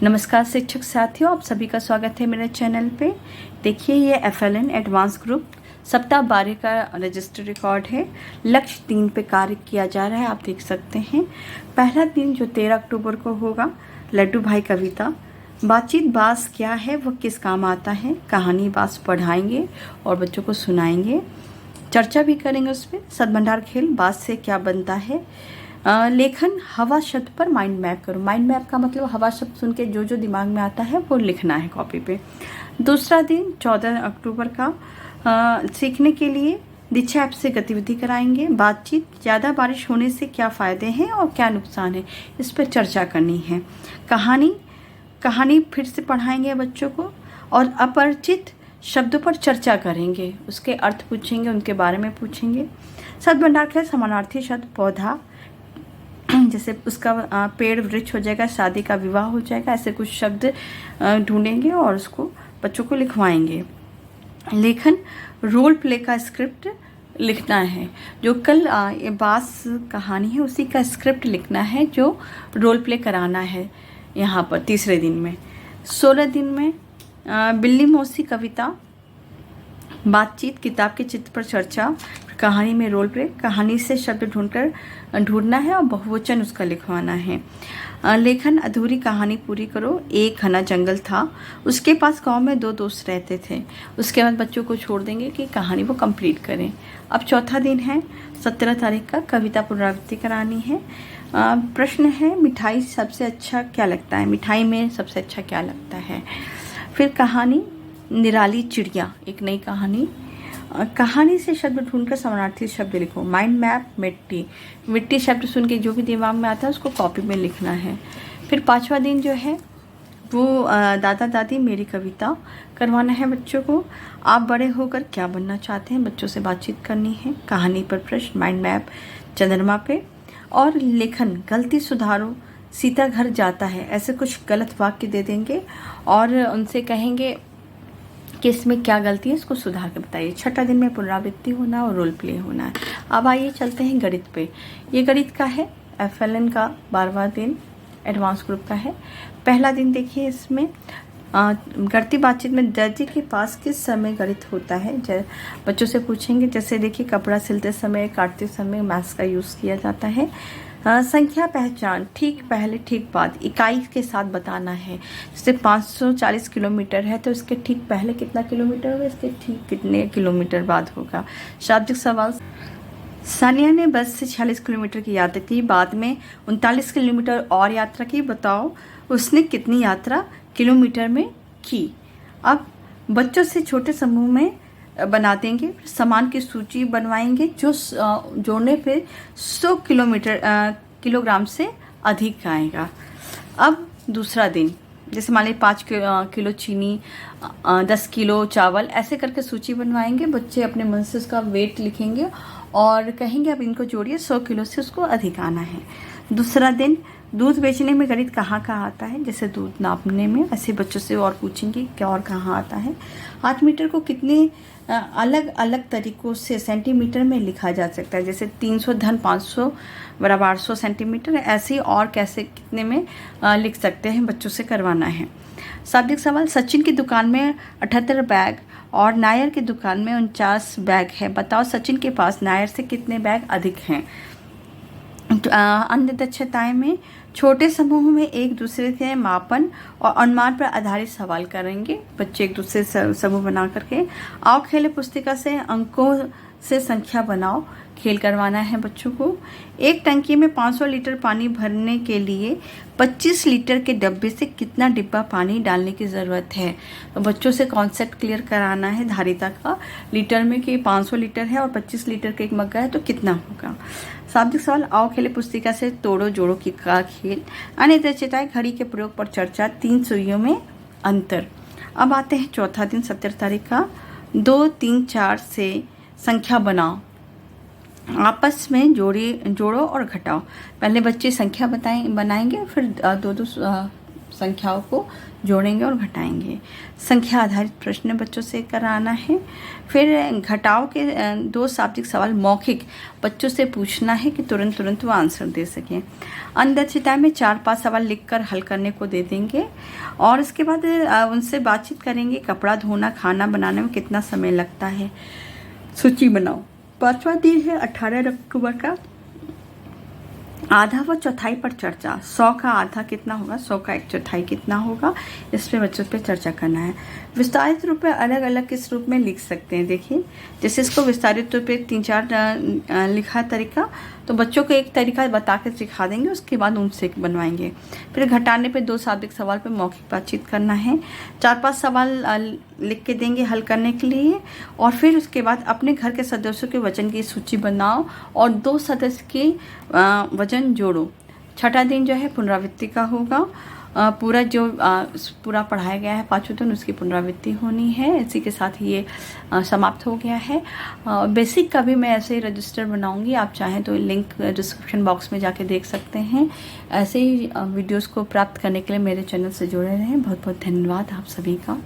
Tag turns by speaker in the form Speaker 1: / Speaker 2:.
Speaker 1: नमस्कार शिक्षक साथियों, आप सभी का स्वागत है मेरे चैनल पे। देखिए, ये FLN एडवांस ग्रुप सप्ताह 12 का रजिस्टर रिकॉर्ड है। लक्ष्य 3 पे कार्य किया जा रहा है, आप देख सकते हैं। पहला दिन जो 13 अक्टूबर को होगा, लड्डू भाई कविता बातचीत बास क्या है, वह किस काम आता है, कहानी बास पढ़ाएंगे और बच्चों को सुनाएंगे। चर्चा भी करेंगे उस पर। सदभंडार खेल बास से क्या बनता है। लेखन हवा शब्द पर माइंड मैप करो। माइंड मैप का मतलब हवा शब्द सुन के जो जो दिमाग में आता है वो लिखना है कॉपी पे। दूसरा दिन 14 अक्टूबर का सीखने के लिए दीक्षा ऐप से गतिविधि कराएंगे। बातचीत ज़्यादा बारिश होने से क्या फ़ायदे हैं और क्या नुकसान है, इस पर चर्चा करनी है। कहानी फिर से पढ़ाएंगे बच्चों को और अपरिचित शब्दों पर चर्चा करेंगे, उसके अर्थ पूछेंगे, उनके बारे में पूछेंगे। सदभंडार खेल समानार्थी शब्द पौधा, जैसे उसका पेड़ वृक्ष हो जाएगा, शादी का विवाह हो जाएगा, ऐसे कुछ शब्द ढूंढेंगे और उसको बच्चों को लिखवाएंगे। लेखन रोल प्ले का स्क्रिप्ट लिखना है। जो कल ये बास कहानी है उसी का स्क्रिप्ट लिखना है, जो रोल प्ले कराना है यहाँ पर तीसरे दिन में। 16 दिन में बिल्ली मौसी कविता, बातचीत, किताब के चित्र पर चर्चा, कहानी में रोल प्ले, कहानी से शब्द ढूंढना है और बहुवचन उसका लिखवाना है। लेखन अधूरी कहानी पूरी करो। एक घना जंगल था, उसके पास गांव में 2 दोस्त रहते थे। उसके बाद बच्चों को छोड़ देंगे कि कहानी वो कंप्लीट करें। अब चौथा दिन है 17 तारीख का, कविता पुनरावृत्ति करानी है। प्रश्न है, मिठाई सबसे अच्छा क्या लगता है, मिठाई में सबसे अच्छा क्या लगता है। फिर कहानी निराली चिड़िया, एक नई कहानी से शब्द ढूंढकर समानार्थी शब्द लिखो। माइंड मैप मिट्टी शब्द सुन के जो भी दिमाग में आता है उसको कॉपी में लिखना है। फिर 5वां दिन जो है वो दादा दादी मेरी कविता करवाना है बच्चों को। आप बड़े होकर क्या बनना चाहते हैं, बच्चों से बातचीत करनी है। कहानी पर प्रश्न, माइंड मैप चंद्रमा पे। और लेखन गलती सुधारो, सीता घर जाता है, ऐसे कुछ गलत वाक्य दे देंगे और उनसे कहेंगे कि इसमें क्या गलती है, इसको सुधार के बताइए। छठा दिन में पुनरावृत्ति होना और रोल प्ले होना है। अब आइए चलते हैं गणित पे। ये गणित का है, FLN का 12वां दिन एडवांस ग्रुप का है। पहला दिन देखिए, इसमें गणितीय बातचीत में दर्जी के पास किस समय गणित होता है, बच्चों से पूछेंगे। जैसे देखिए, कपड़ा सिलते समय, काटते समय मैथ्स का यूज़ किया जाता है। संख्या पहचान, ठीक पहले ठीक बाद, इकाई के साथ बताना है। जैसे 540 किलोमीटर है तो इसके ठीक पहले कितना किलोमीटर होगा, इसके ठीक कितने किलोमीटर बाद होगा। शाब्दिक सवाल, सानिया ने बस से 46 किलोमीटर की यात्रा की, बाद में 39 किलोमीटर और यात्रा की, बताओ उसने कितनी यात्रा किलोमीटर में की। अब बच्चों से छोटे समूह में बना देंगे। सामान की सूची बनवाएंगे जो जोड़ने पे 100 किलोग्राम से अधिक आएगा। अब दूसरा दिन, जैसे मान लीजिए 5 किलो चीनी, 10 किलो चावल, ऐसे करके सूची बनवाएंगे। बच्चे अपने मन से उसका वेट लिखेंगे और कहेंगे अब इनको जोड़िए, 100 किलो से उसको अधिक आना है। दूसरा दिन, दूध बेचने में गणित कहाँ आता है, जैसे दूध नापने में, ऐसे बच्चों से और पूछेंगे क्या और कहाँ आता है। 8 मीटर को कितने अलग अलग तरीकों से सेंटीमीटर में लिखा जा सकता है, जैसे 300 धन 500 बराबर 800 सेंटीमीटर, ऐसे और कैसे कितने में लिख सकते हैं, बच्चों से करवाना है। शाब्दिक सवाल, सचिन की दुकान में 78 बैग और नायर की दुकान में 49 बैग है, बताओ सचिन के पास नायर से कितने बैग अधिक हैं। अन्य दक्षताएं में छोटे समूह में एक दूसरे से मापन और अनुमान पर आधारित सवाल करेंगे बच्चे, एक दूसरे से समूह बना करके। आओ खेले पुस्तिका से अंकों से संख्या बनाओ, खेल करवाना है बच्चों को। एक टंकी में 500 लीटर पानी भरने के लिए 25 लीटर के डब्बे से कितना डिब्बा पानी डालने की ज़रूरत है। तो बच्चों से कॉन्सेप्ट क्लियर कराना है धारिता का, लीटर में कि 500 लीटर है और 25 लीटर का एक मग्गा है तो कितना होगा। शाब्दिक सवाल, आओ खेले पुस्तिका से तोड़ो जोड़ो की का खेल। अन्य दक्षताएं, घड़ी के प्रयोग पर चर्चा, 3 सुइयों में अंतर। अब आते हैं चौथा दिन 17 तारीख का, 2, 3, 4 से संख्या बनाओ, आपस में जोड़ो और घटाओ। पहले बच्चे संख्या बनाएंगे, फिर 2-2 संख्याओं को जोड़ेंगे और घटाएंगे। संख्या आधारित प्रश्न बच्चों से कराना है। फिर घटाव के 2 शाब्दिक सवाल मौखिक बच्चों से पूछना है कि तुरंत वो आंसर दे सकें। अंतर्चिता में 4-5 सवाल लिखकर हल करने को दे देंगे और इसके बाद उनसे बातचीत करेंगे। कपड़ा धोना, खाना बनाने में कितना समय लगता है, सूची बनाओ। 5वां दिन है 18 अक्टूबर का आधा व चौथाई पर चर्चा। 100 का आधा कितना होगा, 100 का 1/4 कितना होगा, इस पे बच्चों पे चर्चा करना है। विस्तारित रूप में अलग अलग किस रूप में लिख सकते हैं, देखिए जैसे इसको विस्तारित रूप में 3-4 लिखा तरीका, तो बच्चों को एक तरीका बता के सिखा देंगे, उसके बाद उनसे बनवाएंगे। फिर घटाने पे 2 शाब्दिक सवाल पे मौखिक बातचीत करना है। 4-5 सवाल लिख के देंगे हल करने के लिए और फिर उसके बाद अपने घर के सदस्यों के वजन की सूची बनाओ और 2 सदस्य के वजन जोड़ो। 6ठा दिन जो है पुनरावृत्ति का होगा। पूरा जो पूरा पढ़ाया गया है 5वें दिन उसकी पुनरावृत्ति होनी है। इसी के साथ ये समाप्त हो गया है। बेसिक का भी मैं ऐसे ही रजिस्टर बनाऊंगी, आप चाहें तो लिंक डिस्क्रिप्शन बॉक्स में जाके देख सकते हैं। ऐसे ही वीडियोस को प्राप्त करने के लिए मेरे चैनल से जुड़े रहें। बहुत बहुत धन्यवाद आप सभी का।